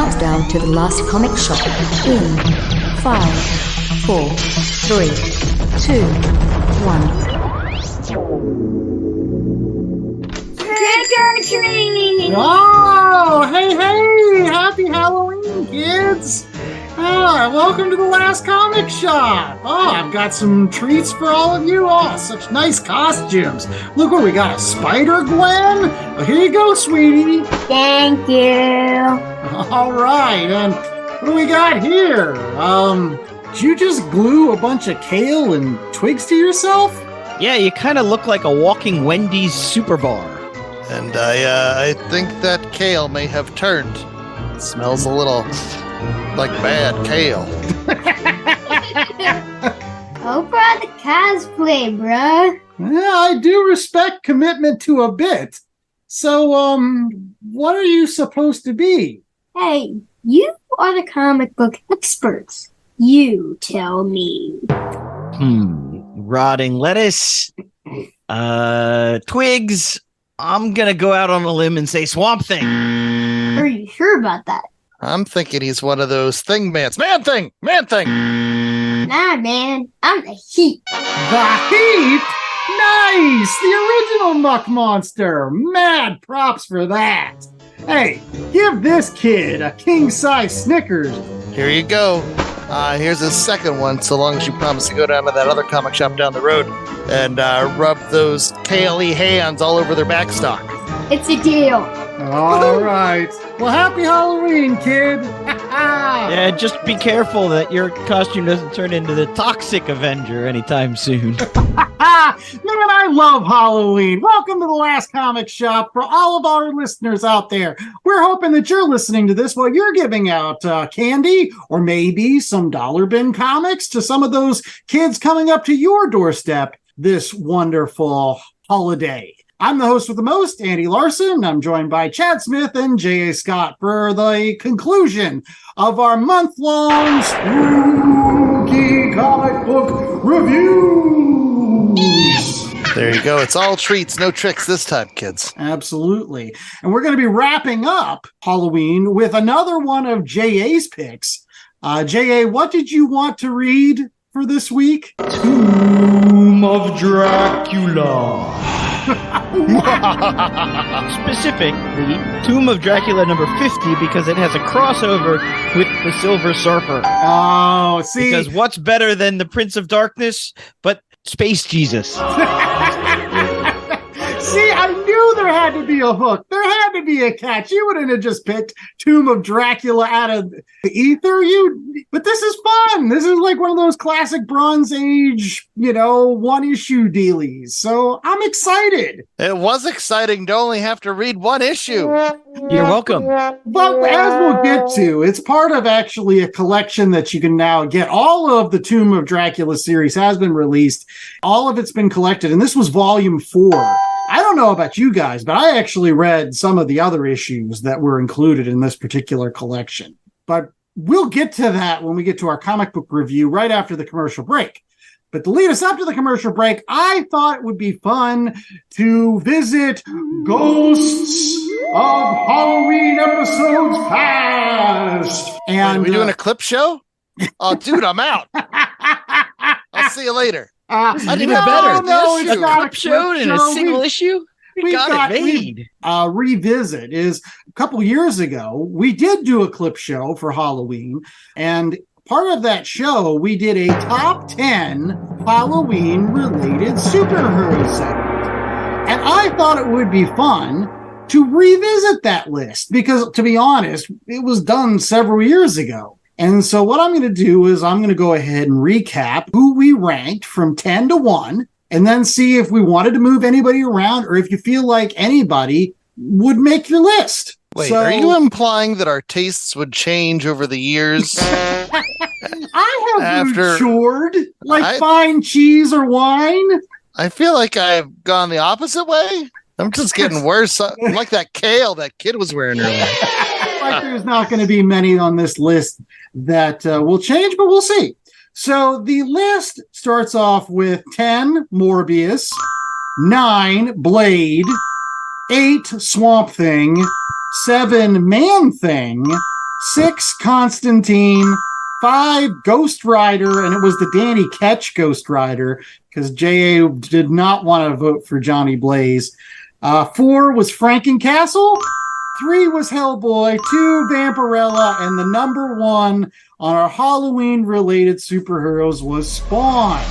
countdown to the last comic shop in 5, 4, 3, 2, 1. Trick-or-treat! Oh, hey, happy Halloween, kids! Welcome to the last comic shop. I've got some treats for all of you. Such nice costumes. Look what we got, a Spider-Gwen? Here you go, sweetie. Thank you. All right, and what do we got here? Did you just glue a bunch of kale and twigs to yourself? Yeah, you kind of look like a walking Wendy's super bar. And I think that kale may have turned. It smells a little like bad kale. Hope for the cosplay, bruh. Yeah, I do respect commitment to a bit. So, what are you supposed to be? Hey, you are the comic book experts. You tell me. Rotting lettuce, twigs. I'm gonna go out on a limb and say Swamp Thing. Are you sure about that? I'm thinking he's one of those thing mans. Man thing! Nah, man. I'm the Heap. The Heap? Nice! The original Muck Monster! Mad props for that! Hey, give this kid a king-size Snickers. Here you go. Here's his second one, so long as you promise to go down to that other comic shop down the road and rub those kale-y hands all over their backstock. It's a deal. All right. Well, happy Halloween, kid. Yeah, just be careful that your costume doesn't turn into the Toxic Avenger anytime soon. Man, I love Halloween. Welcome to the last comic shop for all of our listeners out there. We're hoping that you're listening to this while you're giving out candy or maybe some dollar bin comics to some of those kids coming up to your doorstep this wonderful holiday. I'm the host with the most, Andy Larson. I'm joined by Chad Smith and J.A. Scott for the conclusion of our month-long spooky comic book reviews. There you go. It's all treats, no tricks this time, kids. Absolutely. And we're going to be wrapping up Halloween with another one of J.A.'s picks. J.A., what did you want to read for this week? Tomb of Dracula. Specifically, Tomb of Dracula number 50 because it has a crossover with the Silver Surfer. Oh, see. Because what's better than the Prince of Darkness but Space Jesus? See, I knew there had to be a hook. There had to be a catch. You wouldn't have just picked Tomb of Dracula out of the ether. But this is fun. This is like one of those classic Bronze Age, one-issue dealies. So I'm excited. It was exciting to only have to read one issue. You're welcome. But as we'll get to, it's part of actually a collection that you can now get. All of the Tomb of Dracula series has been released. All of it's been collected. And this was volume 4. I don't know about you guys, but I actually read some of the other issues that were included in this particular collection. But we'll get to that when we get to our comic book review right after the commercial break. But to lead us up to the commercial break, I thought it would be fun to visit Ghosts of Halloween episodes past. And Wait, are we doing a clip show? Oh, dude, I'm out. I'll see you later. I did no, better. No, it's a not clip show in a single issue? We got it made. Revisit is a couple years ago. We did do a clip show for Halloween, and part of that show, we did a top 10 Halloween-related superhero segment. And I thought it would be fun to revisit that list because, to be honest, it was done several years ago. And so what I'm going to do is I'm going to go ahead and recap who we ranked from 10 to 1 and then see if we wanted to move anybody around or if you feel like anybody would make your list. Wait, are you implying that our tastes would change over the years? I have matured like fine cheese or wine. I feel like I've gone the opposite way. I'm just getting worse. I'm like that kale that kid was wearing earlier. Like there's not going to be many on this list that will change, but we'll see. So the list starts off with 10 Morbius, 9 Blade, 8 Swamp Thing, 7 Man Thing, 6, Constantine. 5, Ghost Rider, and it was the Danny Ketch Ghost Rider because J.A. did not want to vote for Johnny Blaze. 4 was FrankenCastle. 3 was Hellboy. 2, Vampirella, and the number 1 on our Halloween-related superheroes was Spawn.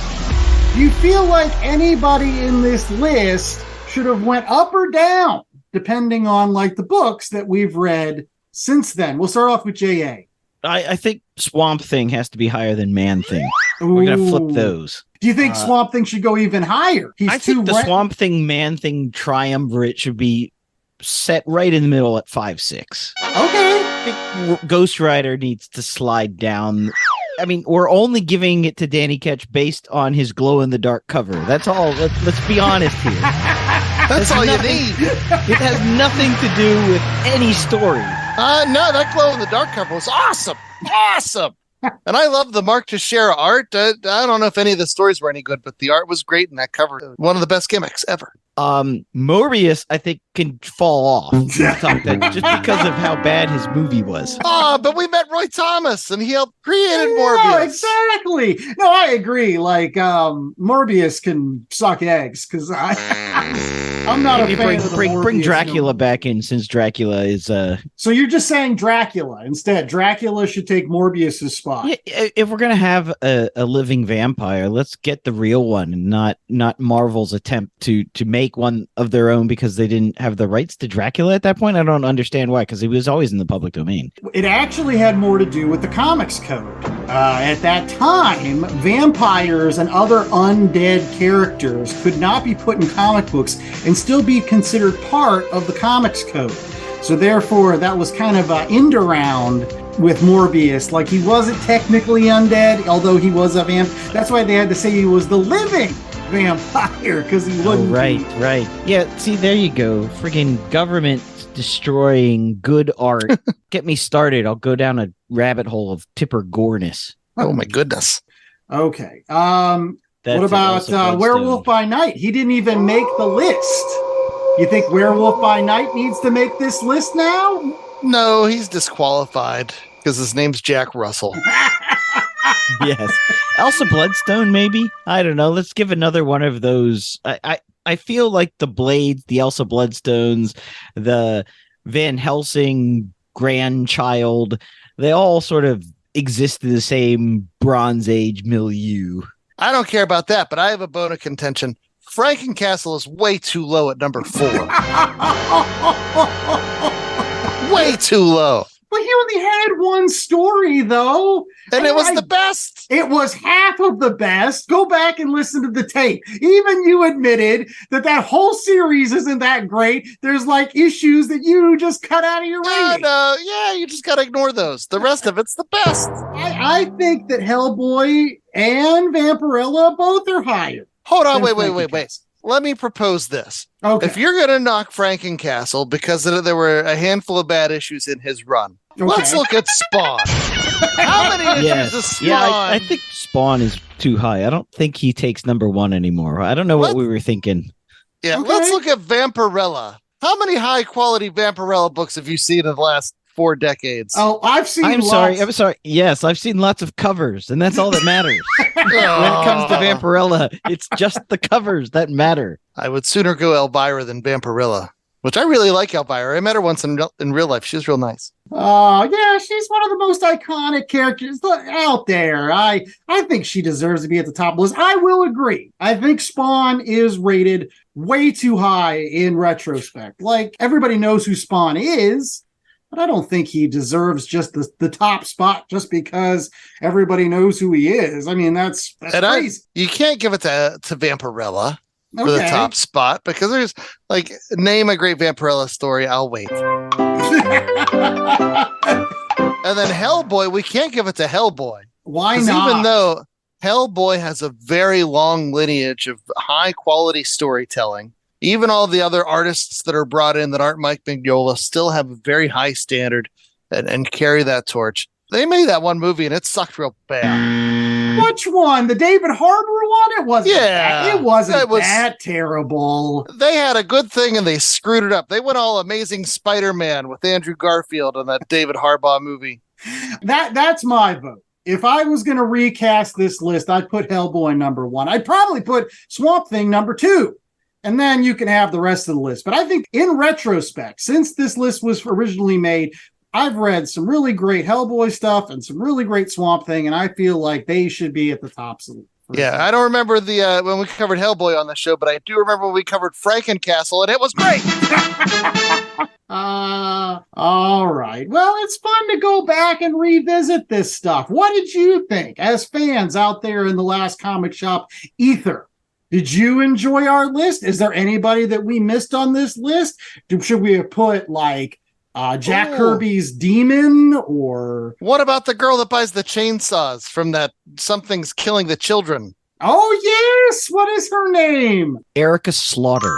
Do you feel like anybody in this list should have went up or down, depending on like the books that we've read since then? We'll start off with J.A. I think Swamp Thing has to be higher than Man Thing. We're going to flip those. Do you think Swamp Thing should go even higher? I think the Swamp Thing, Man Thing triumvirate should be set right in the middle at 5, 6. Okay. I think Ghost Rider needs to slide down. I mean, we're only giving it to Danny Ketch based on his glow-in-the-dark cover. That's all. Let's be honest here. That's all you need. It has nothing to do with any story. No, that glow-in-the-dark cover was awesome. Awesome. And I love the Mark Teixeira art. I don't know if any of the stories were any good, but the art was great, and that cover, one of the best gimmicks ever. Morbius, I think, can fall off just because of how bad his movie was. But we met Roy Thomas, and he helped create Morbius. Exactly. No, I agree. Like, Morbius can suck eggs because I'm not a fan of the bring Dracula back in, since Dracula is. So you're just saying Dracula instead? Dracula should take Morbius's spot. Yeah, if we're gonna have a living vampire, let's get the real one, and not Marvel's attempt to make one of their own because they didn't have the rights to Dracula at that point. I don't understand why, because he was always in the public domain. It actually had more to do with the comics code. At that time, vampires and other undead characters could not be put in comic books and still be considered part of the comics code. So therefore, that was kind of an end around with Morbius. Like, he wasn't technically undead, although he was a vamp. That's why they had to say he was the living vampire, because he wouldn't. Oh, right. Yeah, see, there you go. Friggin' government destroying good art. Get me started. I'll go down a rabbit hole of Tipper Goreness. Oh my goodness. Okay. What about Werewolf by Night? He didn't even make the list. You think Werewolf by Night needs to make this list now? No, he's disqualified because his name's Jack Russell. Yes. Elsa Bloodstone, maybe? I don't know. Let's give another one of those. I feel like the Blades, the Elsa Bloodstones, the Van Helsing grandchild, they all sort of exist in the same Bronze Age milieu. I don't care about that, but I have a bone of contention. FrankenCastle is way too low at number 4. Way too low. But he only had one story, though. And it was the best. It was half of the best. Go back and listen to the tape. Even you admitted that whole series isn't that great. There's like issues that you just cut out of your rating. No, yeah, you just got to ignore those. The rest of it's the best. I think that Hellboy and Vampirella both are higher. Hold on, wait. Let me propose this. Okay. If you're going to knock FrankenCastle because there were a handful of bad issues in his run, let's look at Spawn. How many issues is Spawn? Yeah, I think Spawn is too high. I don't think he takes number 1 anymore. I don't know what we were thinking. Yeah, let's look at Vampirella. How many high-quality Vampirella books have you seen in the last 4 decades? Oh, I'm sorry. Yes, I've seen lots of covers, and that's all that matters. When it comes to Vampirella, it's just the covers that matter. I would sooner go Elvira than Vampirella, which I really like Elvira. I met her once in real life. She was real nice. Oh, yeah, she's one of the most iconic characters out there. I think she deserves to be at the top of the list. I will agree. I think Spawn is rated way too high in retrospect. Like, everybody knows who Spawn is, but I don't think he deserves just the top spot just because everybody knows who he is. I mean, that's crazy. You can't give it to Vampirella for the top spot because there's like, name a great Vampirella story. I'll wait. And then Hellboy, we can't give it to Hellboy. Why not? Even though Hellboy has a very long lineage of high quality storytelling, even all the other artists that are brought in that aren't Mike Mignola still have a very high standard and carry that torch. They made that one movie and it sucked real bad. Which one? The David Harbour one? It wasn't. Yeah, it wasn't that terrible. They had a good thing and they screwed it up. They went all Amazing Spider-Man with Andrew Garfield in that David Harbaugh movie. That's my vote. If I was going to recast this list, I'd put Hellboy number 1. I'd probably put Swamp Thing number 2. And then you can have the rest of the list. But I think in retrospect, since this list was originally made, I've read some really great Hellboy stuff and some really great Swamp Thing, and I feel like they should be at the tops of it. Yeah, I don't remember the when we covered Hellboy on the show, but I do remember when we covered FrankenCastle, and it was great. All right. Well, it's fun to go back and revisit this stuff. What did you think as fans out there in the Last Comic Shop ether? Did you enjoy our list? Is there anybody that we missed on this list? Should we have put like Jack Kirby's Demon, or what about the girl that buys the chainsaws from that Something's Killing the Children? Oh yes, what is her name? Erica Slaughter.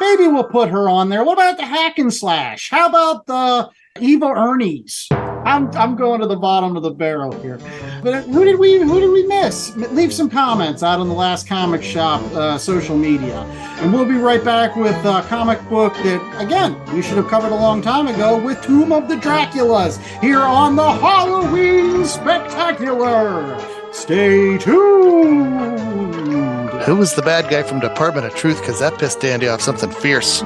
Maybe we'll put her on there. What about the Hack and Slash? How about the Eva Ernie's? I'm going to the bottom of the barrel here. But who did we miss? Leave some comments out on the Last Comic Shop social media. And we'll be right back with a comic book that, again, we should have covered a long time ago with Tomb of the Draculas here on the Halloween Spectacular. Stay tuned. Who was the bad guy from Department of Truth? Because that pissed Dandy off something fierce.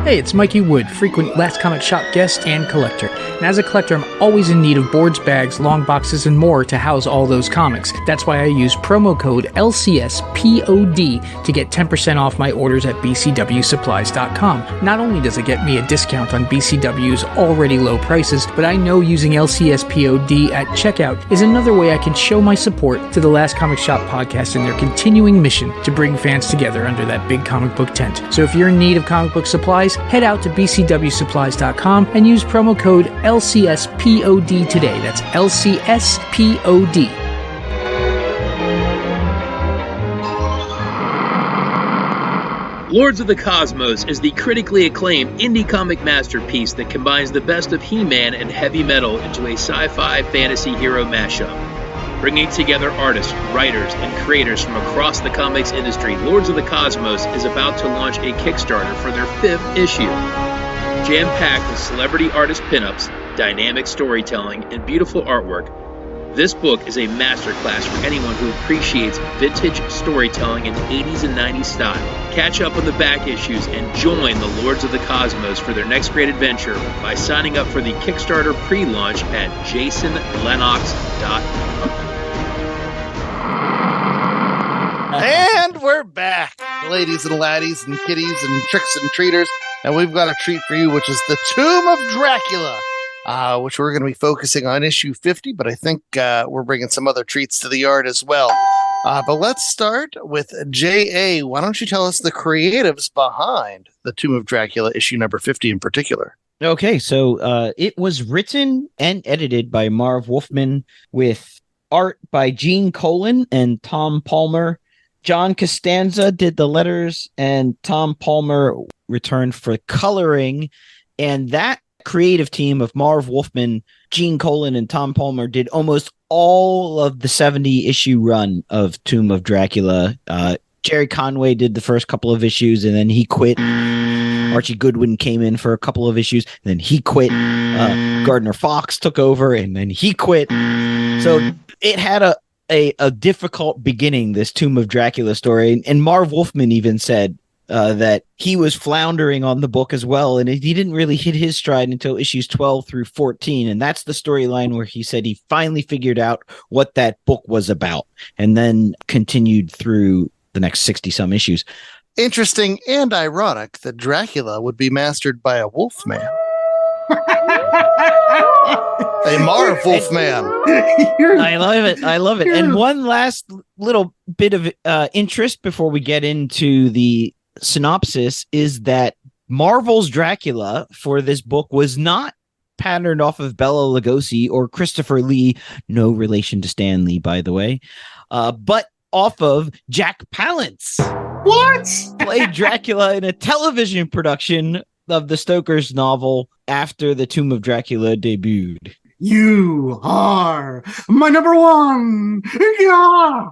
Hey, it's Mikey Wood, frequent Last Comic Shop guest and collector. And as a collector, I'm always in need of boards, bags, long boxes, and more to house all those comics. That's why I use promo code LCSPOD to get 10% off my orders at bcwsupplies.com. Not only does it get me a discount on BCW's already low prices, but I know using LCSPOD at checkout is another way I can show my support to the Last Comic Shop podcast and their continuing mission to bring fans together under that big comic book tent. So if you're in need of comic book supplies, head out to bcwsupplies.com and use promo code LCSPOD today. That's LCSPOD. Lords of the Cosmos is the critically acclaimed indie comic masterpiece that combines the best of He-Man and heavy metal into a sci-fi fantasy hero mashup. Bringing together artists, writers, and creators from across the comics industry, Lords of the Cosmos is about to launch a Kickstarter for their 5th issue. Jam-packed with celebrity artist pinups, dynamic storytelling, and beautiful artwork, this book is a masterclass for anyone who appreciates vintage storytelling in 80s and 90s style. Catch up on the back issues and join the Lords of the Cosmos for their next great adventure by signing up for the Kickstarter pre-launch at jasonlennox.com. And we're back, ladies and laddies and kitties and tricks and treaters. And we've got a treat for you, which is the Tomb of Dracula, which we're going to be focusing on issue 50. But I think we're bringing some other treats to the yard as well. But let's start with J.A. Why don't you tell us the creatives behind the Tomb of Dracula, issue number 50 in particular? Okay, so it was written and edited by Marv Wolfman with art by Gene Colan and Tom Palmer. John Costanza did the letters, and Tom Palmer returned for coloring. And that creative team of Marv Wolfman, Gene Colan, and Tom Palmer did almost all of the 70-issue run of Tomb of Dracula. Jerry Conway did the first couple of issues, and then he quit. Archie Goodwin came in for a couple of issues, and then he quit. Gardner Fox took over, and then he quit. So it had a difficult beginning, this Tomb of Dracula story. And Marv Wolfman even said that he was floundering on the book as well, and he didn't really hit his stride until issues 12 through 14. And that's the storyline where he said he finally figured out what that book was about, and then continued through the next 60-some issues. Interesting and ironic that Dracula would be mastered by a wolfman. A Marv Wolfman. I love it. And one last little bit of interest before we get into the synopsis is that Marvel's Dracula for this book was not patterned off of Bela Lugosi or Christopher Lee, no relation to Stan Lee, by the way, but off of Jack Palance. What? Played Dracula in a television production of the Stoker's novel after the Tomb of Dracula debuted. You are my number one. Yeah.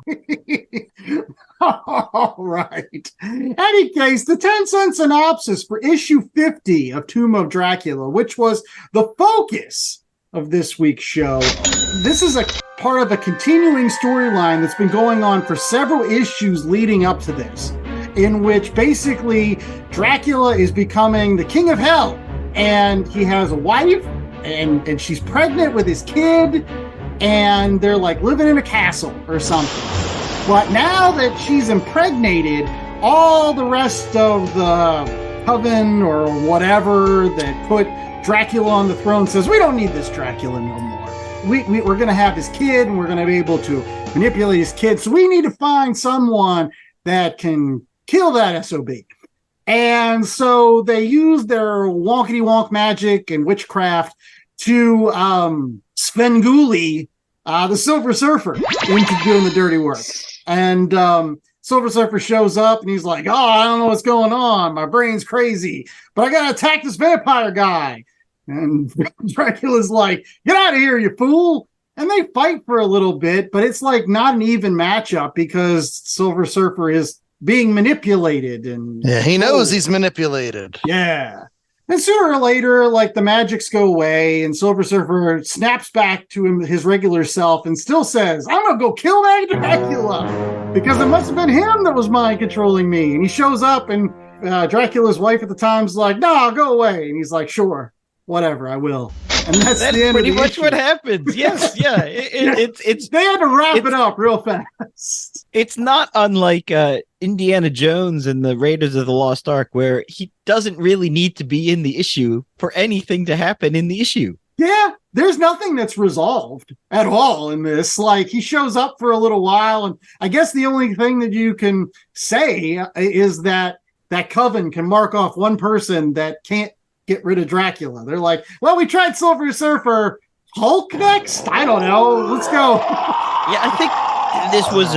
All right. Any case, the 10-cent synopsis for issue 50 of Tomb of Dracula, which was the focus of this week's show. This is a part of a continuing storyline that's been going on for several issues leading up to this, in which basically Dracula is becoming the king of hell, and he has a wife, and she's pregnant with his kid, and they're like living in a castle or something. But now that she's impregnated, all the rest of the coven or whatever that put Dracula on the throne says, we don't need this Dracula no more. We're going to have his kid, and we're going to be able to manipulate his kid. So we need to find someone that can kill that SOB. And so they use their wonkety-wonk magic and witchcraft to Svengoolie, the Silver Surfer, into doing the dirty work. And Silver Surfer shows up, and he's like, I don't know what's going on. My brain's crazy, but I got to attack this vampire guy. And Dracula's like, get out of here, you fool. And they fight for a little bit, but it's like not an even matchup because Silver Surfer is being manipulated. And he knows he's manipulated. Yeah. And sooner or later, like, the magics go away, and Silver Surfer snaps back to his regular self and still says, I'm going to go kill that Dracula because it must have been him that was mind controlling me. And he shows up, and Dracula's wife at the time's like, no, go away. And he's like, sure, whatever, I will. And that's the end pretty of the much issue. what happens. Yes, yeah. It's they had to wrap it up real fast. It's not unlike Indiana Jones and the Raiders of the Lost Ark, where he doesn't really need to be in the issue for anything to happen in the issue. Yeah, there's nothing that's resolved at all in this. Like, he shows up for a little while, and I guess the only thing that you can say is that coven can mark off one person that can't get rid of Dracula. They're like, well, we tried Silver Surfer. Hulk next? I don't know. Let's go. Yeah, I think this was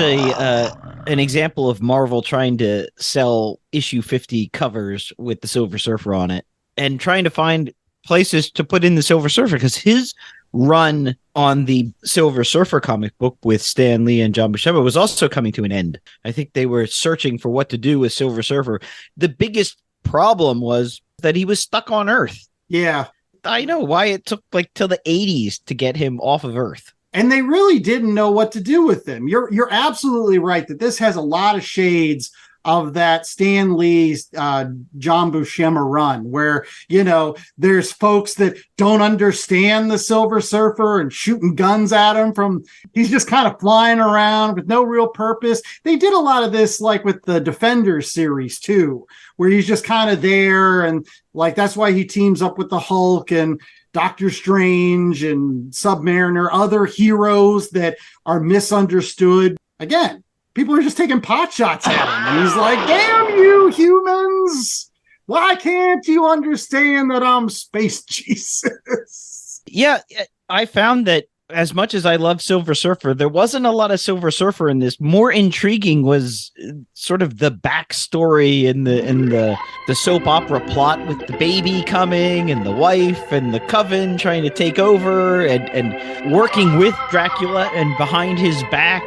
an example of Marvel trying to sell issue 50 covers with the Silver Surfer on it and trying to find places to put in the Silver Surfer, because his run on the Silver Surfer comic book with Stan Lee and John Buscema was also coming to an end. I think they were searching for what to do with Silver Surfer. The biggest problem was that he was stuck on Earth. Yeah. I know why it took like till the 80s to get him off of Earth. And they really didn't know what to do with him. You're absolutely right that this has a lot of shades of that Stan Lee's John Buscema run, where, you know, there's folks that don't understand the Silver Surfer and shooting guns at him from, he's just kind of flying around with no real purpose. They did a lot of this, like with the Defenders series too, where he's just kind of there, and like that's why he teams up with the Hulk and Doctor Strange and Submariner, other heroes that are misunderstood. Again, people are just taking pot shots at him. And he's like, damn you humans. Why can't you understand that I'm Space Jesus? Yeah, I found that as much as I love Silver Surfer, there wasn't a lot of Silver Surfer in this. More intriguing was sort of the backstory and the soap opera plot with the baby coming and the wife and the coven trying to take over and working with Dracula and behind his back.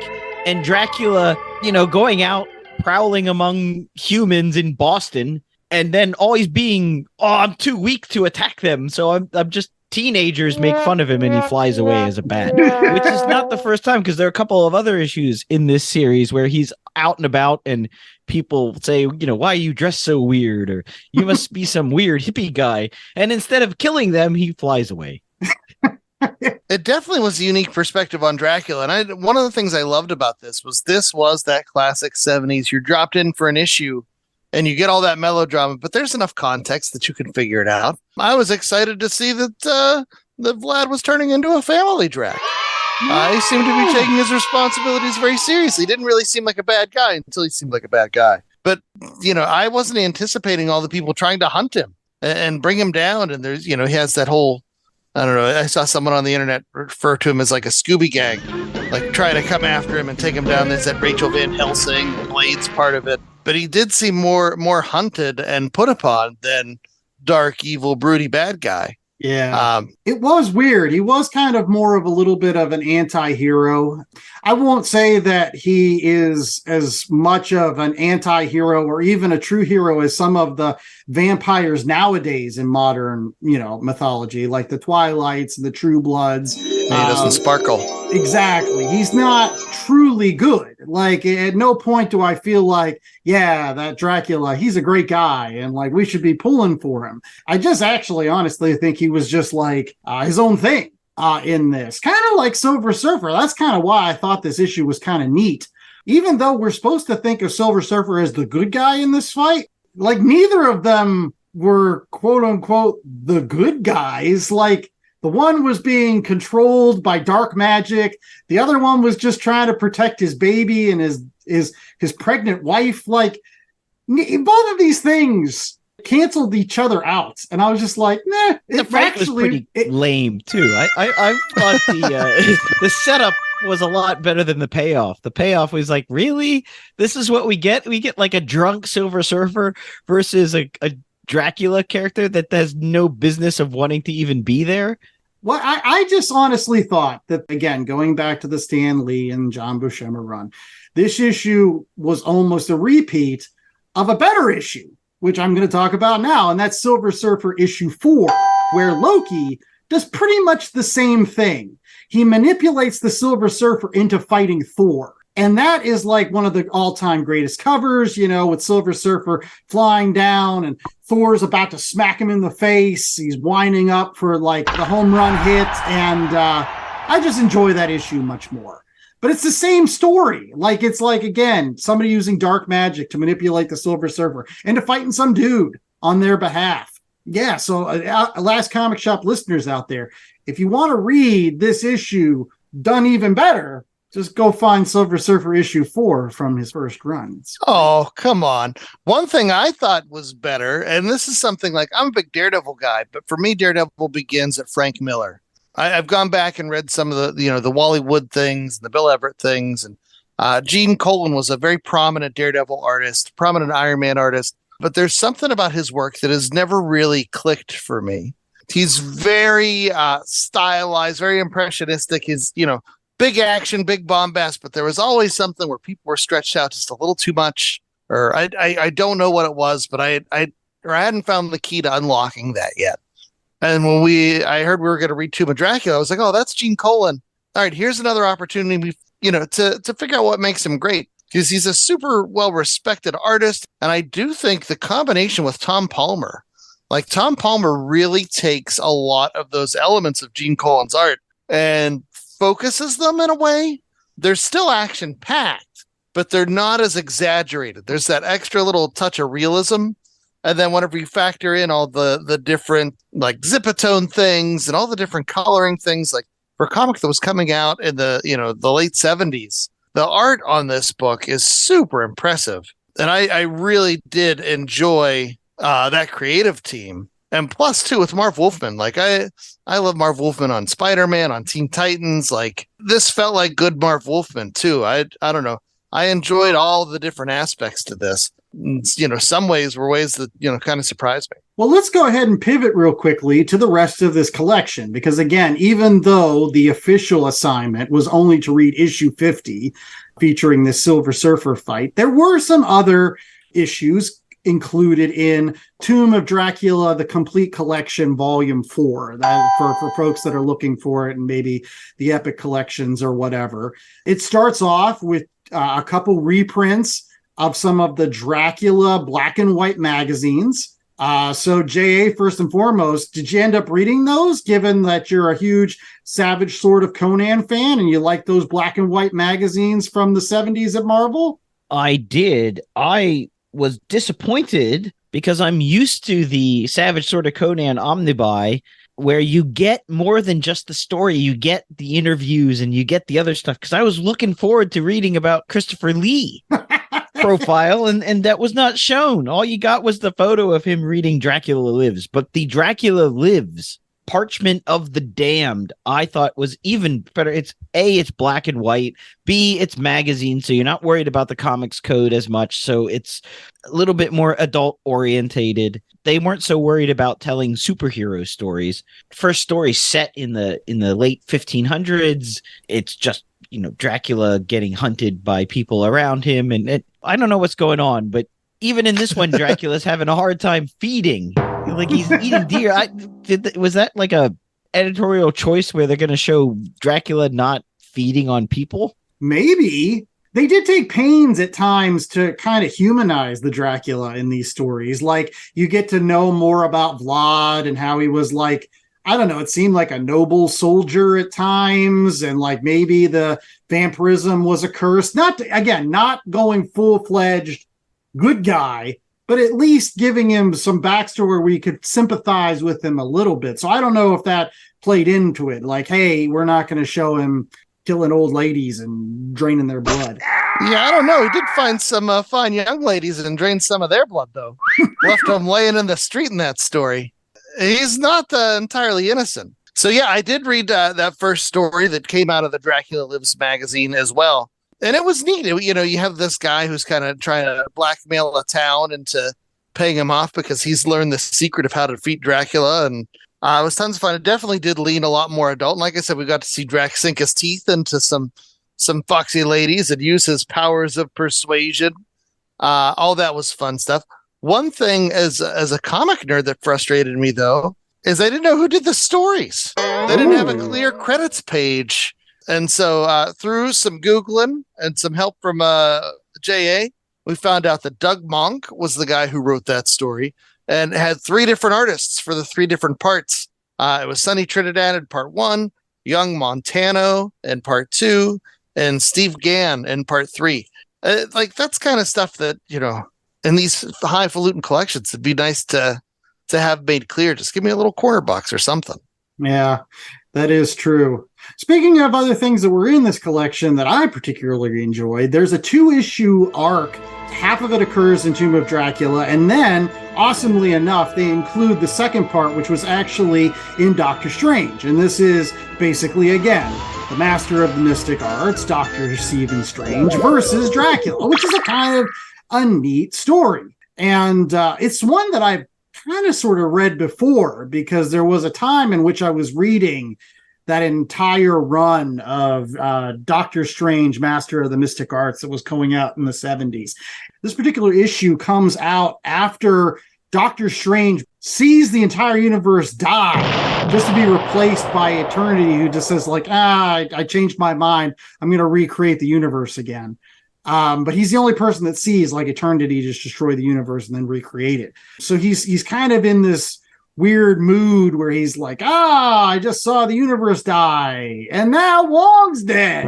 And Dracula, you know, going out prowling among humans in Boston, and then always being, I'm too weak to attack them, so I'm just, teenagers make fun of him and he flies away as a bat, which is not the first time, because there are a couple of other issues in this series where he's out and about and people say, you know, why are you dressed so weird? Or you must be some weird hippie guy. And instead of killing them, he flies away. It definitely was a unique perspective on Dracula. And one of the things I loved about this was that classic 70s. You're dropped in for an issue and you get all that melodrama, but there's enough context that you can figure it out. I was excited to see that Vlad was turning into a family Drac. He seemed to be taking his responsibilities very seriously. He didn't really seem like a bad guy until he seemed like a bad guy. But, you know, I wasn't anticipating all the people trying to hunt him and bring him down. And there's, you know, he has that whole, I don't know, I saw someone on the internet refer to him as like a Scooby Gang, like trying to come after him and take him down. There's that Rachel Van Helsing, Blades part of it. But he did seem more hunted and put upon than dark, evil, broody bad guy. Yeah. It was weird. He was kind of more of a little bit of an anti-hero. I won't say that he is as much of an anti-hero or even a true hero as some of the vampires nowadays in modern, mythology, like the Twilights and the True Bloods. He doesn't sparkle. Exactly. He's not truly good. Like, at no point do I feel like, yeah, that Dracula, he's a great guy and like we should be pulling for him. I just actually honestly think he was just like his own thing in this. Kind of like Silver Surfer. That's kind of why I thought this issue was kind of neat. Even though we're supposed to think of Silver Surfer as the good guy in this fight, like neither of them were quote unquote the good guys. Like, the one was being controlled by dark magic. The other one was just trying to protect his baby and his pregnant wife. Like, both of these things canceled each other out. And I was just like, nah. The fight was pretty lame, too. I thought the setup was a lot better than the payoff. The payoff was like, really? This is what we get? We get like a drunk Silver Surfer versus a Dracula character that has no business of wanting to even be there. Well, I just honestly thought that, again, going back to the Stan Lee and John Buscema run, this issue was almost a repeat of a better issue, which I'm going to talk about now, and that's Silver Surfer issue 4, where Loki does pretty much the same thing. He manipulates the Silver Surfer into fighting Thor. And that is like one of the all-time greatest covers, with Silver Surfer flying down and Thor's about to smack him in the face. He's winding up for like the home run hit. And I just enjoy that issue much more. But it's the same story. Like, it's like, again, somebody using dark magic to manipulate the Silver Surfer into fighting some dude on their behalf. Yeah, so Last Comic Shop listeners out there, if you want to read this issue done even better, just go find Silver Surfer issue 4 from his first run. Oh, come on. One thing I thought was better, and this is something like, I'm a big Daredevil guy, but for me, Daredevil begins at Frank Miller. I've gone back and read some of the Wally Wood things, and the Bill Everett things, and Gene Colan was a very prominent Daredevil artist, prominent Iron Man artist, but there's something about his work that has never really clicked for me. He's very stylized, very impressionistic. He's, big action, big bombast, but there was always something where people were stretched out just a little too much, or I don't know what it was, but I hadn't found the key to unlocking that yet. And when I heard we were going to read Tomb of Dracula, I was like, oh, that's Gene Colan. All right, here's another opportunity, to figure out what makes him great, because he's a super well-respected artist. And I do think the combination with Tom Palmer, like Tom Palmer really takes a lot of those elements of Gene Colan's art and focuses them in a way. They're still action packed, but they're not as exaggerated. There's that extra little touch of realism. And then whenever you factor in all the different like zipatone things and all the different coloring things, like for a comic that was coming out in the late 70s, the art on this book is super impressive. And I really did enjoy that creative team. And plus, too, with Marv Wolfman, like I love Marv Wolfman on Spider-Man, on Teen Titans. Like, this felt like good Marv Wolfman, too. I don't know. I enjoyed all the different aspects to this. Some ways were ways that, kind of surprised me. Well, let's go ahead and pivot real quickly to the rest of this collection. Because, again, even though the official assignment was only to read issue 50, featuring the Silver Surfer fight, there were some other issues included in Tomb of Dracula, the complete collection, volume 4, that for folks that are looking for it and maybe the epic collections or whatever. It starts off with a couple reprints of some of the Dracula black and white magazines. So J.A., first and foremost, did you end up reading those, given that you're a huge Savage Sword of Conan fan and you like those black and white magazines from the 70s at Marvel? I did. I was disappointed because I'm used to the Savage Sword of Conan omnibuy, where you get more than just the story. You get the interviews and you get the other stuff, because I was looking forward to reading about Christopher Lee profile, and that was not shown. All you got was the photo of him reading Dracula Lives, but the Dracula Lives Parchment of the Damned, I thought was even better. It's black and white. B, it's magazine, so you're not worried about the comics code as much. So it's a little bit more adult orientated. They weren't so worried about telling superhero stories. First story set in the late 1500s. It's just, Dracula getting hunted by people around him, and I don't know what's going on, but even in this one, Dracula's having a hard time feeding. Like he's eating deer. Was that like a editorial choice where they're going to show Dracula not feeding on people? Maybe. They did take pains at times to kind of humanize the Dracula in these stories. Like, you get to know more about Vlad and how he was like, I don't know, it seemed like a noble soldier at times. And like maybe the vampirism was a curse. Not going full-fledged good guy, but at least giving him some backstory where you could sympathize with him a little bit. So I don't know if that played into it. Like, hey, we're not going to show him killing old ladies and draining their blood. Yeah, I don't know. He did find some fine young ladies and drained some of their blood, though. Left them laying in the street in that story. He's not entirely innocent. So yeah, I did read that first story that came out of the Dracula Lives magazine as well. And it was neat. You have this guy who's kind of trying to blackmail a town into paying him off because he's learned the secret of how to defeat Dracula. And it was tons of fun. It definitely did lean a lot more adult. And like I said, we got to see Drac sink his teeth into some foxy ladies and use his powers of persuasion. All that was fun stuff. One thing as a comic nerd that frustrated me, though, is I didn't know who did the stories. They didn't have a clear credits page. And so through some Googling and some help from JA, we found out that Doug Monk was the guy who wrote that story and had 3 different artists for the 3 different parts. It was Sonny Trinidad in part 1, Young Montano in part 2, and Steve Gann in part 3. That's kind of stuff that, in these highfalutin collections, it'd be nice to have made clear. Just give me a little corner box or something. Yeah, that is true. Speaking of other things that were in this collection that I particularly enjoyed, there's a 2-issue arc. Half of it occurs in Tomb of Dracula, and then, awesomely enough, they include the second part, which was actually in Doctor Strange. And this is basically, again, the master of the mystic arts, Dr. Stephen Strange, versus Dracula, which is a kind of a neat story. And it's one that I've kind of sort of read before, because there was a time in which I was reading that entire run of Doctor Strange, Master of the Mystic Arts, that was going out in the 70s. This particular issue comes out after Doctor Strange sees the entire universe die just to be replaced by Eternity, who just says like, I changed my mind. I'm going to recreate the universe again. But he's the only person that sees like Eternity just destroy the universe and then recreate it. So he's kind of in this weird mood where he's like, I just saw the universe die, and now Wong's dead.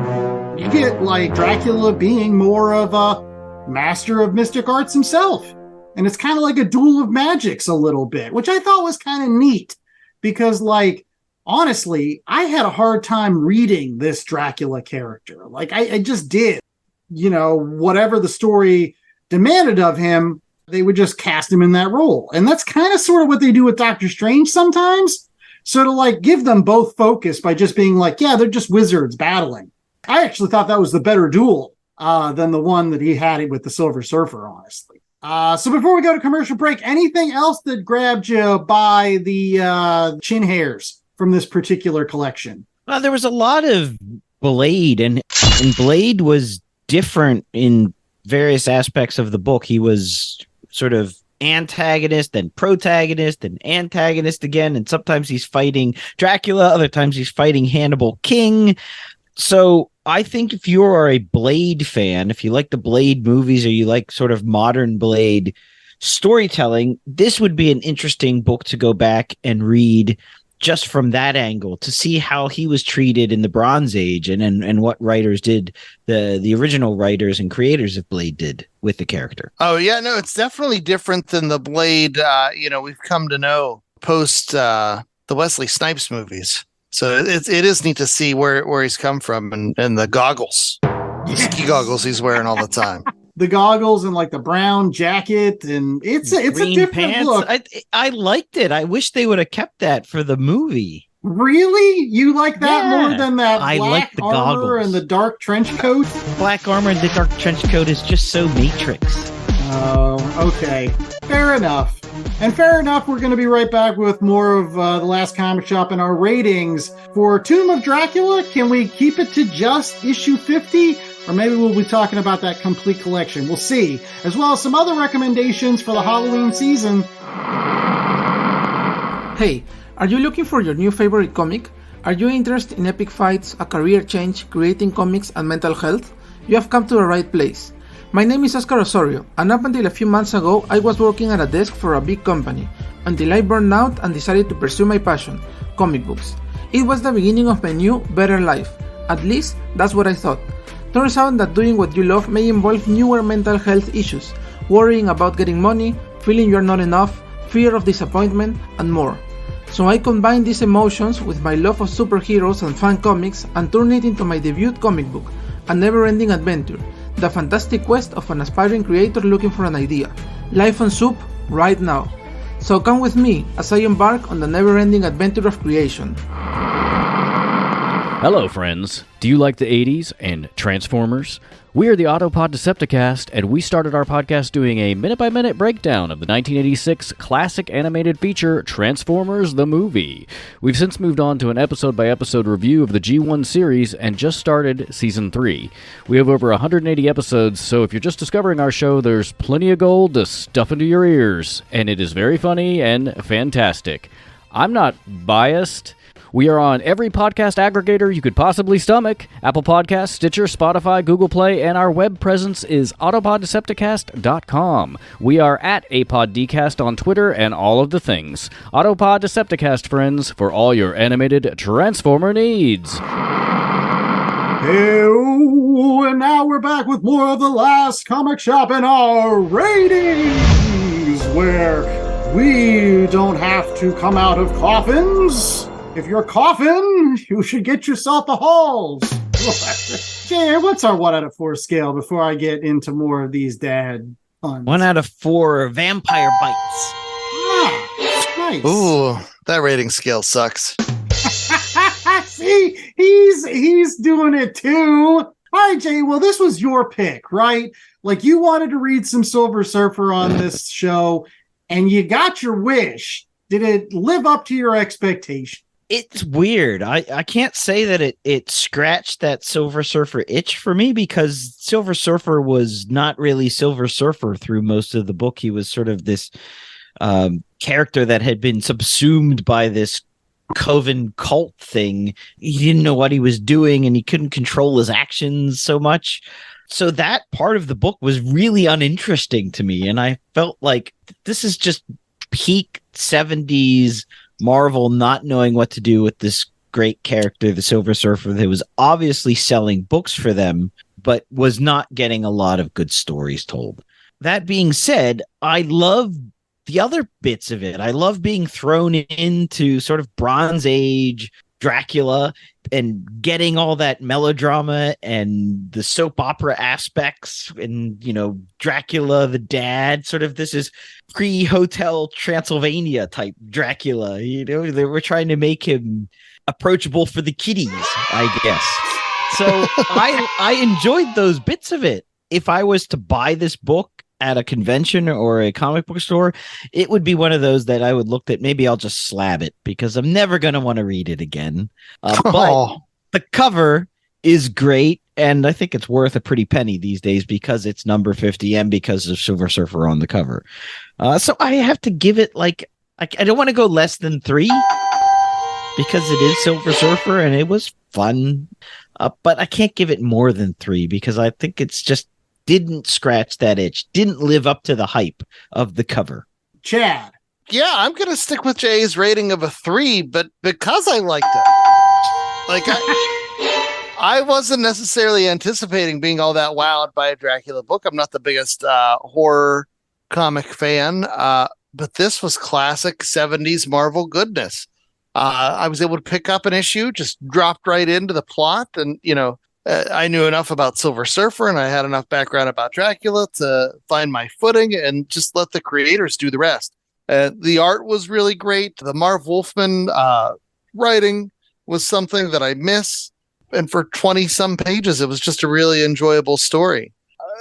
You get like Dracula being more of a master of mystic arts himself. And it's kind of like a duel of magics a little bit, which I thought was kind of neat because, like, honestly, I had a hard time reading this Dracula character. Like, I just did. Whatever the story demanded of him, they would just cast him in that role. And that's kind of sort of what they do with Doctor Strange sometimes. So to like give them both focus by just being like, yeah, they're just wizards battling. I actually thought that was the better duel than the one that he had with the Silver Surfer, honestly. So before we go to commercial break, anything else that grabbed you by the chin hairs from this particular collection? There was a lot of Blade, and Blade was different in various aspects of the book. He was sort of antagonist and protagonist and antagonist again, and sometimes he's fighting Dracula, other times he's fighting Hannibal King. So I think if you are a Blade fan, if you like the Blade movies or you like sort of modern Blade storytelling, this would be an interesting book to go back and read just from that angle, to see how he was treated in the Bronze Age and what writers did, the original writers and creators of Blade did with the character. Oh, yeah, no, it's definitely different than the Blade, we've come to know post the Wesley Snipes movies. So it is neat to see where he's come from and the goggles, the ski goggles he's wearing all the time. the goggles and like the brown jacket, and it's a Green different pants. look. I liked it. I wish they would have kept that for the movie. Really? You like that Yeah. more than that I black like the armor goggles. and the dark trench coat? Black armor and the dark trench coat is just so Matrix. Oh, okay. Fair enough. And fair enough, we're going to be right back with more of The Last Comic Shop and our ratings. For Tomb of Dracula, can we keep it to just issue 50? Or maybe we'll be talking about that complete collection. We'll see. As well as some other recommendations for the Halloween season. Hey, are you looking for your new favorite comic? Are you interested in epic fights, a career change, creating comics, and mental health? You have come to the right place. My name is Oscar Osorio, and up until a few months ago, I was working at a desk for a big company, until I burned out and decided to pursue my passion, comic books. It was the beginning of my new, better life. At least, that's what I thought. Turns out that doing what you love may involve newer mental health issues, worrying about getting money, feeling you're not enough, fear of disappointment, and more. So I combined these emotions with my love of superheroes and fan comics and turned it into my debut comic book, a never-ending adventure, the fantastic quest of an aspiring creator looking for an idea. Life on Soup, right now. So come with me as I embark on the never-ending adventure of creation. Hello, friends. Do you like the 80s and Transformers? We are the Autopod Decepticast, and we started our podcast doing a minute-by-minute breakdown of the 1986 classic animated feature, Transformers the Movie. We've since moved on to an episode-by-episode review of the G1 series and just started Season 3. We have over 180 episodes, so if you're just discovering our show, there's plenty of gold to stuff into your ears, and it is very funny and fantastic. I'm not biased. We are on every podcast aggregator you could possibly stomach: Apple Podcasts, Stitcher, Spotify, Google Play, and our web presence is autopoddecepticast.com. We are at APodDcast on Twitter and all of the things. Autopod Decepticast, friends, for all your animated Transformer needs. Hey-oh, and now we're back with more of The Last Comic Shop and our ratings, where we don't have to come out of coffins. If you're coughing, you should get yourself a Halls. Jay, what's our 1 out of 4 scale before I get into more of these dad puns? 1 out of 4 vampire bites. Ah, nice. Ooh, that rating scale sucks. See, he's doing it too. All right, Jay, well, this was your pick, right? Like, you wanted to read some Silver Surfer on this show, and you got your wish. Did it live up to your expectation? It's weird. I can't say that it scratched that Silver Surfer itch for me, because Silver Surfer was not really Silver Surfer through most of the book. He was sort of this character that had been subsumed by this coven cult thing. He didn't know what he was doing, and he couldn't control his actions so much. So that part of the book was really uninteresting to me, and I felt like this is just peak 70s Marvel not knowing what to do with this great character, the Silver Surfer, that was obviously selling books for them, but was not getting a lot of good stories told. That being said, I love the other bits of it. I love being thrown into sort of Bronze Age Dracula and getting all that melodrama and the soap opera aspects, and, you know, Dracula the dad, sort of, this is pre-Hotel Transylvania type Dracula. You know, they were trying to make him approachable for the kiddies, I guess. So I enjoyed those bits of it. If I was to buy this book at a convention or a comic book store, it would be one of those that I would look at. Maybe I'll just slab it because I'm never going to want to read it again. But the cover is great, and I think it's worth a pretty penny these days because it's number 50 and because of Silver Surfer on the cover. So I have to give it, like, I don't want to go less than 3 because it is Silver Surfer and it was fun. But I can't give it more than 3 because I think it's just didn't scratch that itch, didn't live up to the hype of the cover. Chad. Yeah, I'm going to stick with Jay's rating of a 3, but because I liked it. Like, I wasn't necessarily anticipating being all that wowed by a Dracula book. I'm not the biggest horror comic fan, but this was classic 70s Marvel goodness. I was able to pick up an issue, just dropped right into the plot, and, you know, I knew enough about Silver Surfer and I had enough background about Dracula to find my footing and just let the creators do the rest. The art was really great. The Marv Wolfman writing was something that I miss. And for 20 some pages, it was just a really enjoyable story.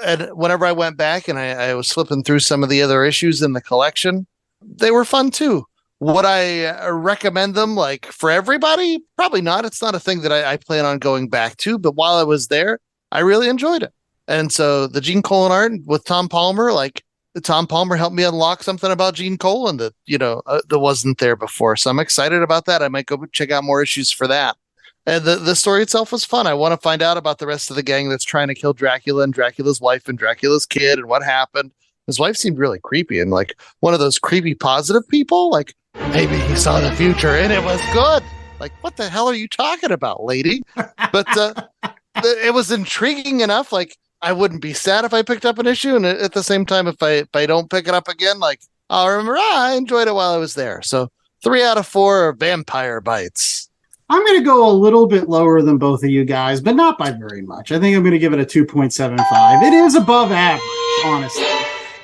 And whenever I went back and I was flipping through some of the other issues in the collection, they were fun too. Would I recommend them like for everybody? Probably not. It's not a thing that I plan on going back to, but while I was there, I really enjoyed it. And so the Gene Colan art with Tom Palmer, like Tom Palmer helped me unlock something about Gene Colan that, that wasn't there before. So I'm excited about that. I might go check out more issues for that. And the story itself was fun. I want to find out about the rest of the gang that's trying to kill Dracula and Dracula's wife and Dracula's kid and what happened. His wife seemed really creepy and like one of those creepy positive people. Like maybe he saw the future and it was good. Like, what the hell are you talking about, lady? But it was intriguing enough. Like, I wouldn't be sad if I picked up an issue. And at the same time, if I don't pick it up again, like, I'll remember, I enjoyed it while I was there. So 3 out of 4 are vampire bites. I'm going to go a little bit lower than both of you guys, but not by very much. I think I'm going to give it a 2.75. It is above average, honestly.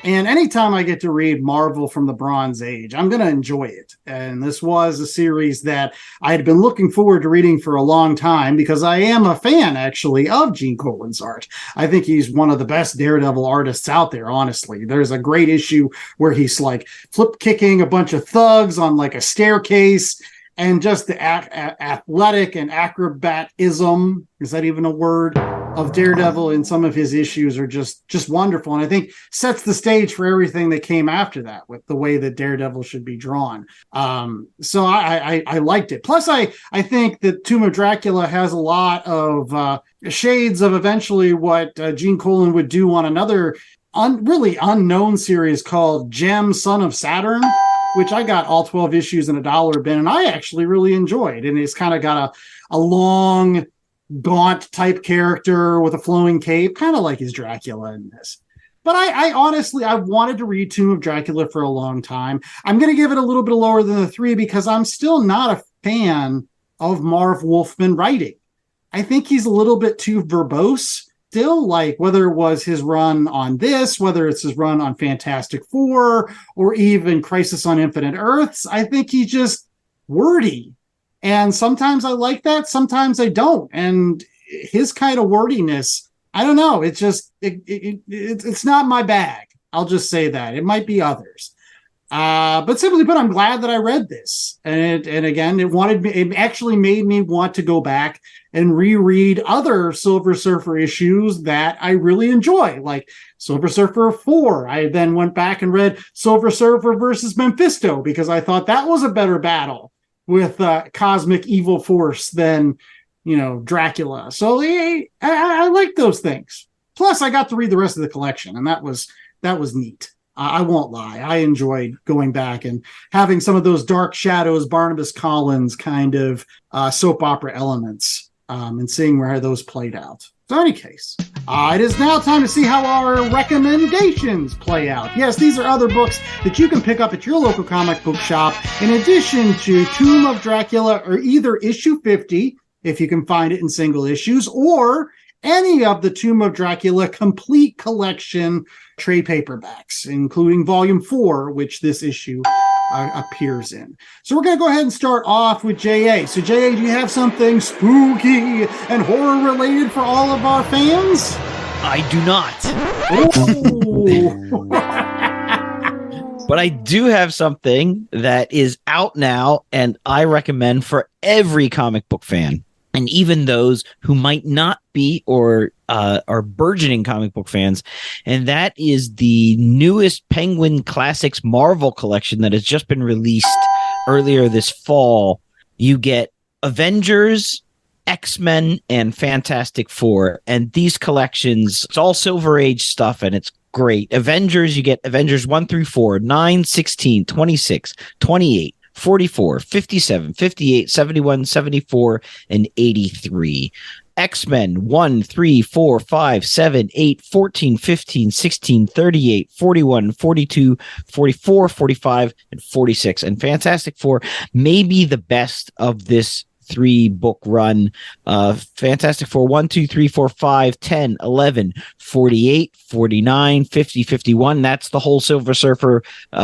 And anytime I get to read Marvel from the Bronze Age, I'm going to enjoy it. And this was a series that I had been looking forward to reading for a long time because I am a fan, actually, of Gene Colan's art. I think he's one of the best Daredevil artists out there, honestly. There's a great issue where he's like flip kicking a bunch of thugs on like a staircase. And just the athletic and acrobatism, is that even a word, of Daredevil in some of his issues are just wonderful. And I think sets the stage for everything that came after that with the way that Daredevil should be drawn. So I liked it. Plus, I think that Tomb of Dracula has a lot of shades of eventually what Gene Colan would do on another really unknown series called Gem, Son of Saturn, which I got all 12 issues in a $1 bin, and I actually really enjoyed. And it's kind of got a long, gaunt type character with a flowing cape, kind of like his Dracula in this. But I honestly, I wanted to read Tomb of Dracula for a long time. I'm going to give it a little bit lower than the 3 because I'm still not a fan of Marv Wolfman writing. I think he's a little bit too verbose. Still, like whether it was his run on this, whether it's his run on Fantastic Four, or even Crisis on Infinite Earths, I think he's just wordy. And sometimes I like that, sometimes I don't. And his kind of wordiness, I don't know. It's just, it's not my bag. I'll just say that. It might be others. But simply put, I'm glad that I read this. And again, it actually made me want to go back and reread other Silver Surfer issues that I really enjoy, like Silver Surfer 4. I then went back and read Silver Surfer versus Mephisto because I thought that was a better battle with cosmic evil force than, Dracula. So I like those things. Plus, I got to read the rest of the collection, and that was neat. I won't lie. I enjoyed going back and having some of those Dark Shadows, Barnabas Collins kind of soap opera elements and seeing where those played out. So in any case, it is now time to see how our recommendations play out. Yes, these are other books that you can pick up at your local comic book shop in addition to Tomb of Dracula or either issue 50, if you can find it in single issues, or any of the Tomb of Dracula complete collection trade paperbacks, including volume 4, which this issue appears in. So we're going to go ahead and start off with J.A. So J.A., do you have something spooky and horror related for all of our fans? I do not. Oh. But I do have something that is out now and I recommend for every comic book fan. And even those who might not be or are burgeoning comic book fans. And that is the newest Penguin Classics Marvel collection that has just been released earlier this fall. You get Avengers, X-Men, and Fantastic Four. And these collections, it's all Silver Age stuff, and it's great. Avengers, you get Avengers 1 through 4, 9, 16, 26, 28. 44, 57, 58, 71, 74, and 83. X-Men 1, 3, 4, 5, 7, 8, 14, 15, 16, 38, 41, 42, 44, 45, and 46. And Fantastic Four may be the best of this 3-book run. Fantastic Four 1, 2, 3, 4, 5, 10, 11, 48, 49, 50, 51. That's the whole Silver Surfer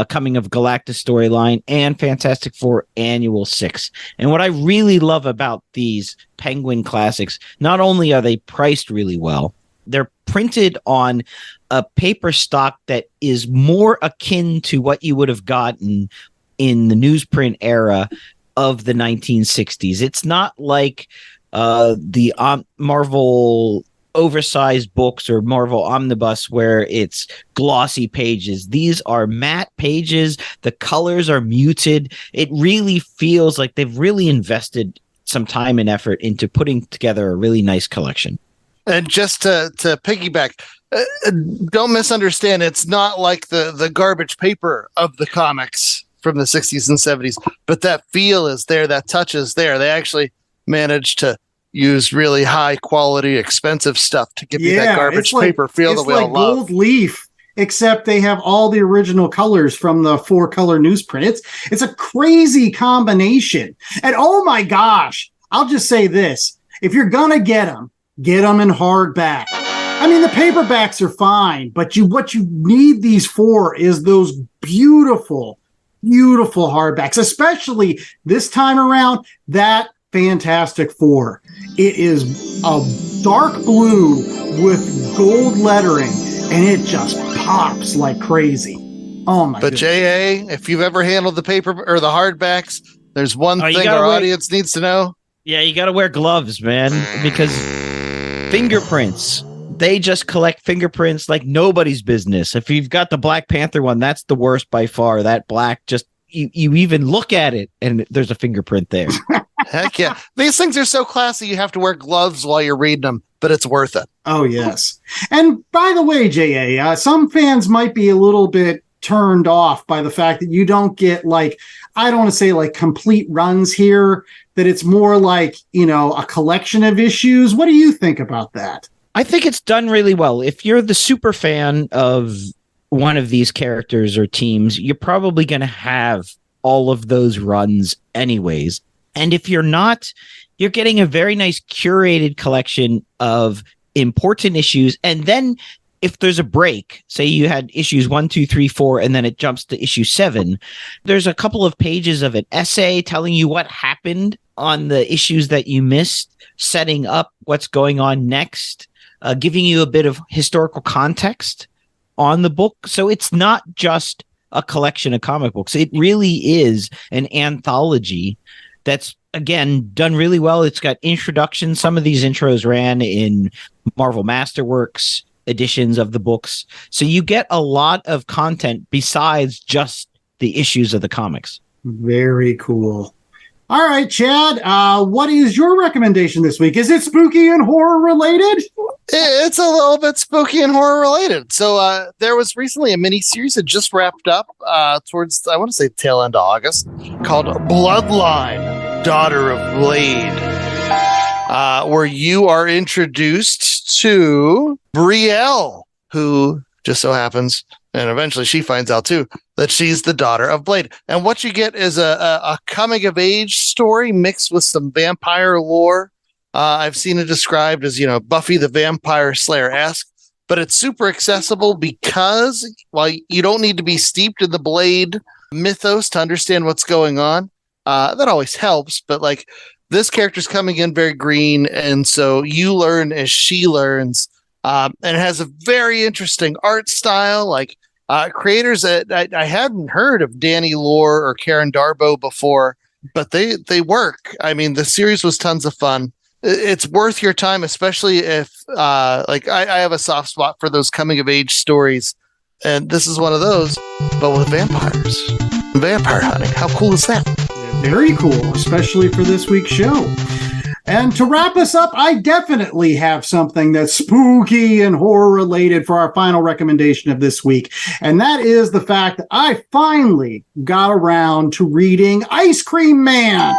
Coming of Galactus storyline, and Fantastic Four Annual 6. And what I really love about these Penguin Classics, not only are they priced really well, they're printed on a paper stock that is more akin to what you would have gotten in the newsprint era of the 1960s. It's not like the Marvel oversized books or Marvel Omnibus where it's glossy pages. These are matte pages. The colors are muted. It really feels like they've really invested some time and effort into putting together a really nice collection. And just to piggyback, don't misunderstand. It's not like the garbage paper of the comics from the 60s and 70s, but that feel is there. That touch is there. They actually managed to use really high quality, expensive stuff to give you that garbage paper feel that we all love. Gold Leaf, except they have all the original colors from the 4-color newsprint. It's a crazy combination. And oh my gosh, I'll just say this. If you're going to get them in hardback. I mean, the paperbacks are fine, but what you need these for is those beautiful, beautiful hardbacks, especially this time around, that Fantastic Four. It is a dark blue with gold lettering, and it just pops like crazy. Oh my! But JA, if you've ever handled the paper or the hardbacks, there's one thing our audience needs to know. Yeah, you got to wear gloves, man, because fingerprints. They just collect fingerprints like nobody's business. If you've got the Black Panther one, that's the worst by far. That black, just you even look at it and there's a fingerprint there. Heck yeah. These things are so classy, you have to wear gloves while you're reading them, but it's worth it. Oh, yes. And by the way, JA, some fans might be a little bit turned off by the fact that you don't get I don't want to say complete runs here, that it's more like, a collection of issues. What do you think about that? I think it's done really well. If you're the super fan of one of these characters or teams, you're probably going to have all of those runs anyways. And if you're not, you're getting a very nice curated collection of important issues. And then if there's a break, say you had issues 1, 2, 3, 4, and then it jumps to issue 7, there's a couple of pages of an essay telling you what happened on the issues that you missed, setting up what's going on next, giving you a bit of historical context on the book. So it's not just a collection of comic books. It really is an anthology that's, again, done really well. It's got introductions. Some of these intros ran in Marvel Masterworks editions of the books. So you get a lot of content besides just the issues of the comics. Very cool. All right, Chad, what is your recommendation this week? Is it spooky and horror related? It's a little bit spooky and horror related. So there was recently a mini-series that just wrapped up towards, I want to say, tail end of August, called Bloodline, Daughter of Blade, where you are introduced to Brielle, who just so happens, and eventually she finds out too, that she's the daughter of Blade. And what you get is a coming of age story mixed with some vampire lore. I've seen it described as, Buffy the Vampire Slayer-esque, but it's super accessible because while you don't need to be steeped in the Blade mythos to understand what's going on, that always helps. But this character's coming in very green, and so you learn as she learns. And it has a very interesting art style. Creators that I hadn't heard of Danny Lore or Karen Darbo before, but they work. I mean, the series was tons of fun. It's worth your time, especially if I have a soft spot for those coming of age stories, and this is one of those, but with vampires, vampire hunting. How cool is that? Very cool, especially for this week's show. And to wrap us up, I definitely have something that's spooky and horror related for our final recommendation of this week. And that is the fact that I finally got around to reading Ice Cream Man,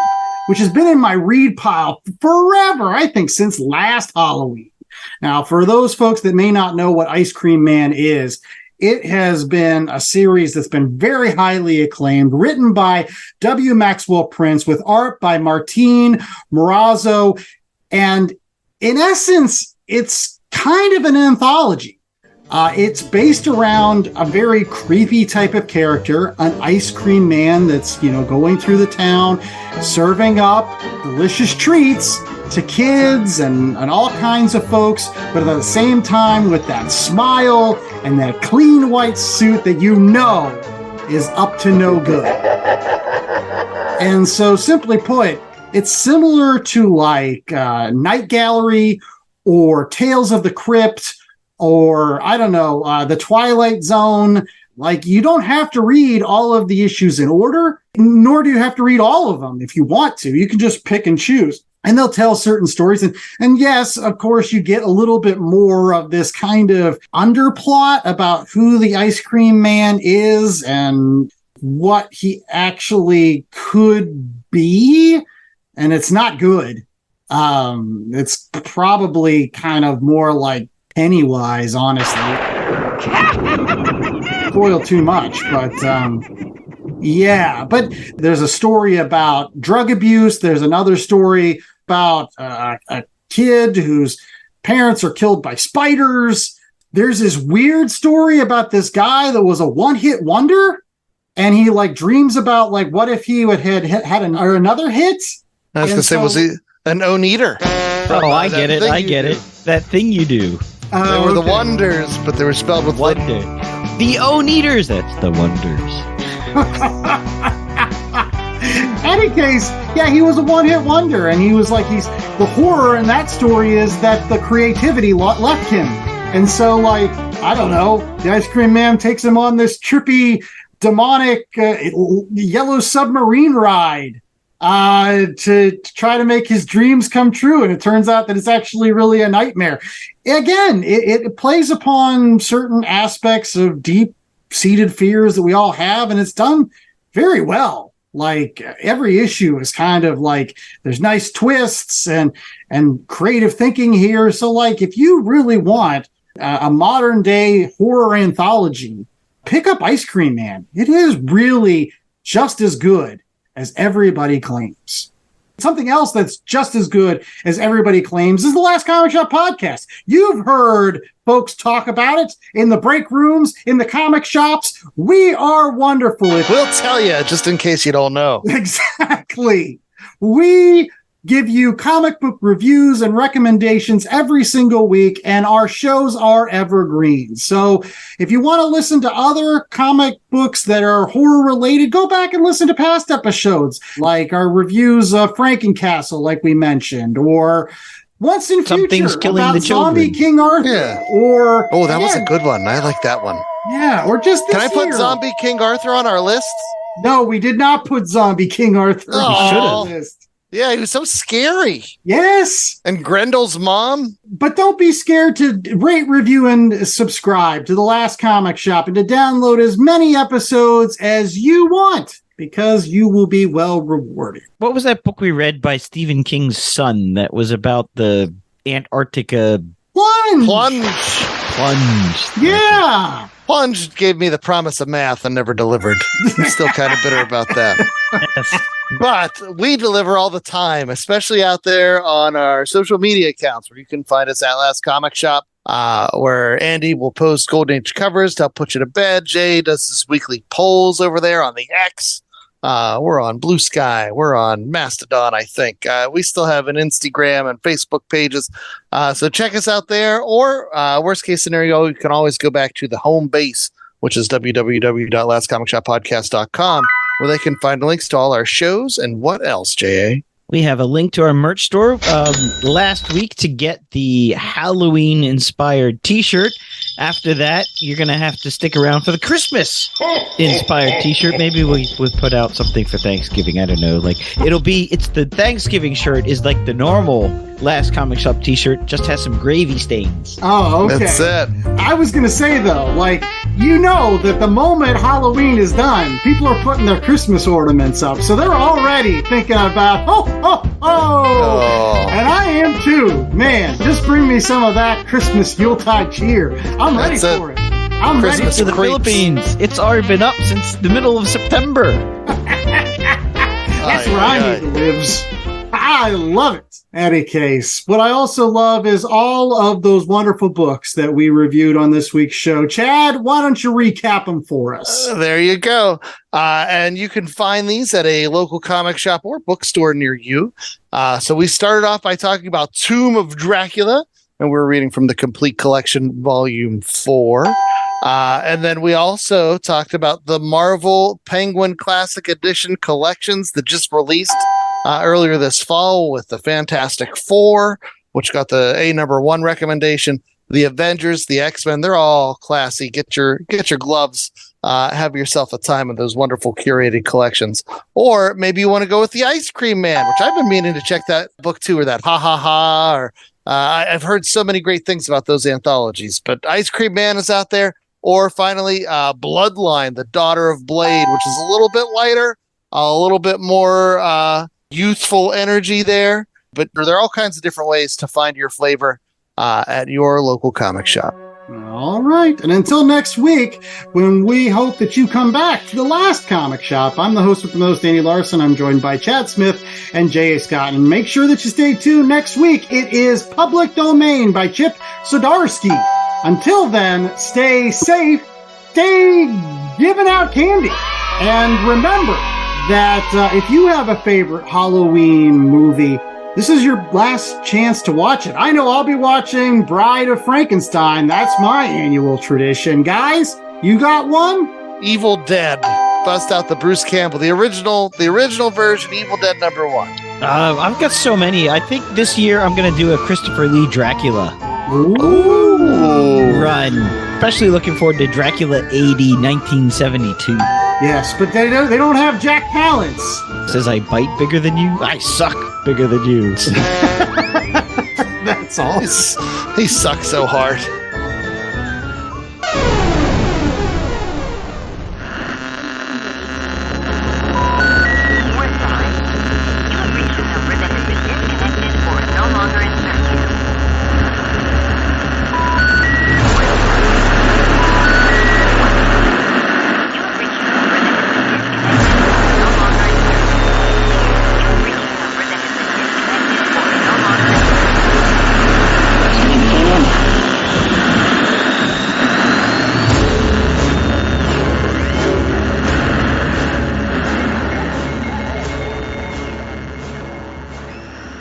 which has been in my read pile forever, I think since last Halloween. Now, for those folks that may not know what Ice Cream Man is it has been a series that's been very highly acclaimed, written by W. Maxwell Prince with art by Martin Morazzo. And in essence, it's kind of an anthology. It's based around a very creepy type of character, an ice cream man that's, going through the town, serving up delicious treats to kids and all kinds of folks, but at the same time with that smile and that clean white suit that is up to no good. And so, simply put, it's similar to like Night Gallery or Tales of the Crypt, or, The Twilight Zone. Like, you don't have to read all of the issues in order, nor do you have to read all of them if you want to. You can just pick and choose. And they'll tell certain stories. And yes, of course, you get a little bit more of this kind of underplot about who the ice cream man is and what he actually could be. And it's not good. It's probably kind of more like Pennywise, honestly. Spoil too much, but yeah. But there's a story about drug abuse. There's another story about a kid whose parents are killed by spiders. There's this weird story about this guy that was a one-hit wonder, and he dreams about what if he had another hit. I was going to say, was he an own-eater? Oh, I get it. That thing you do. They were the Wonders, but they were spelled with Wonder. The Own-Eaters, that's the Wonders. Any case, yeah, he was a one-hit wonder, and he was the horror in that story is that the creativity left him. And so, the ice cream man takes him on this trippy, demonic, yellow submarine ride to try to make his dreams come true. And it turns out that it's actually really a nightmare. Again, it plays upon certain aspects of deep-seated fears that we all have, and it's done very well. Every issue is kind of there's nice twists and creative thinking here. So if you really want a modern day horror anthology, pick up Ice Cream Man. It is really just as good as everybody claims. Something else that's just as good as everybody claims is the Last Comic Shop podcast. You've heard folks talk about it in the break rooms, in the comic shops. We are wonderful. We'll tell you, just in case you don't know. Exactly. We give you comic book reviews and recommendations every single week, and our shows are evergreen. So if you want to listen to other comic books that are horror related, go back and listen to past episodes, like our reviews of FrankenCastle, like we mentioned, or Once in Something's Future killing about the children. Zombie King Arthur. Yeah. Or that was a good one. I like that one. Yeah, or just this Can I put year. Zombie King Arthur on our list? No, we did not put Zombie King Arthur on the list. Yeah, he was so scary. Yes. And Grendel's mom. But don't be scared to rate, review, and subscribe to The Last Comic Shop and to download as many episodes as you want, because you will be well rewarded. What was that book we read by Stephen King's son that was about the Antarctica? Plunge. Yeah. Plunge gave me the promise of math and never delivered. I'm still kind of bitter about that. Yes. But we deliver all the time, especially out there on our social media accounts, where you can find us at Last Comic Shop, where Andy will post Golden Age covers to help put you to bed. Jay does his weekly polls over there on the X. We're on Blue Sky. We're on Mastodon, I think. We still have an Instagram and Facebook pages. So check us out there. Or worst case scenario, you can always go back to the home base, which is www.lastcomicshoppodcast.com, where they can find links to all our shows. And what else, J.A.? We have a link to our merch store last week to get the Halloween-inspired T-shirt. After that, you're going to have to stick around for the Christmas-inspired T-shirt. Maybe we put out something for Thanksgiving. I don't know. It's the Thanksgiving shirt is like the normal Last Comic Shop T-shirt, just has some gravy stains. Oh, okay. That's it. I was going to say, though, that the moment Halloween is done, people are putting their Christmas ornaments up. So they're already thinking about, And I am too. Man, just bring me some of that Christmas Yuletide cheer. I'm ready for it. I'm ready Christmas for in the Philippines. It's already been up since the middle of September. That's where I need to live. I love it. Any case, what I also love is all of those wonderful books that we reviewed on this week's show. Chad, why don't you recap them for us? There you go. And you can find these at a local comic shop or bookstore near you. So we started off by talking about Tomb of Dracula, and we're reading from the Complete Collection, Volume 4. And then we also talked about the Marvel Penguin Classic Edition collections that just released earlier this fall with the Fantastic Four, which got the #1 recommendation. The Avengers, the X-Men, they're all classy. Get your gloves. Have yourself a time in those wonderful curated collections. Or maybe you want to go with the Ice Cream Man, which I've been meaning to check that book too, or that Ha Ha Ha. Or I've heard so many great things about those anthologies. But Ice Cream Man is out there. Or finally, Bloodline, the Daughter of Blade, which is a little bit lighter, a little bit more youthful energy there. But there are all kinds of different ways to find your flavor at your local comic shop. All right. And until next week, when we hope that you come back to the last comic shop, I'm the host with the most, Andy Larson. I'm joined by Chad Smith and J.A. Scott. And make sure that you stay tuned next week. It is Public Domain by Chip Zdarsky. Until then, stay safe, stay giving out candy. And remember that if you have a favorite Halloween movie, this is your last chance to watch it. I know I'll be watching Bride of Frankenstein. That's my annual tradition. Guys, you got one? Evil Dead. Bust out the Bruce Campbell, the original version, Evil Dead #1. I've got so many. I think this year I'm going to do a Christopher Lee Dracula. Ooh. Run. Especially looking forward to Dracula AD 1972. Yes, but they don't have Jack Palance. Says I bite bigger than you. I suck bigger than you. That's all. He sucks so hard.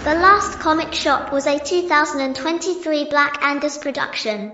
The Last Comic Shop was a 2023 Black Angus production.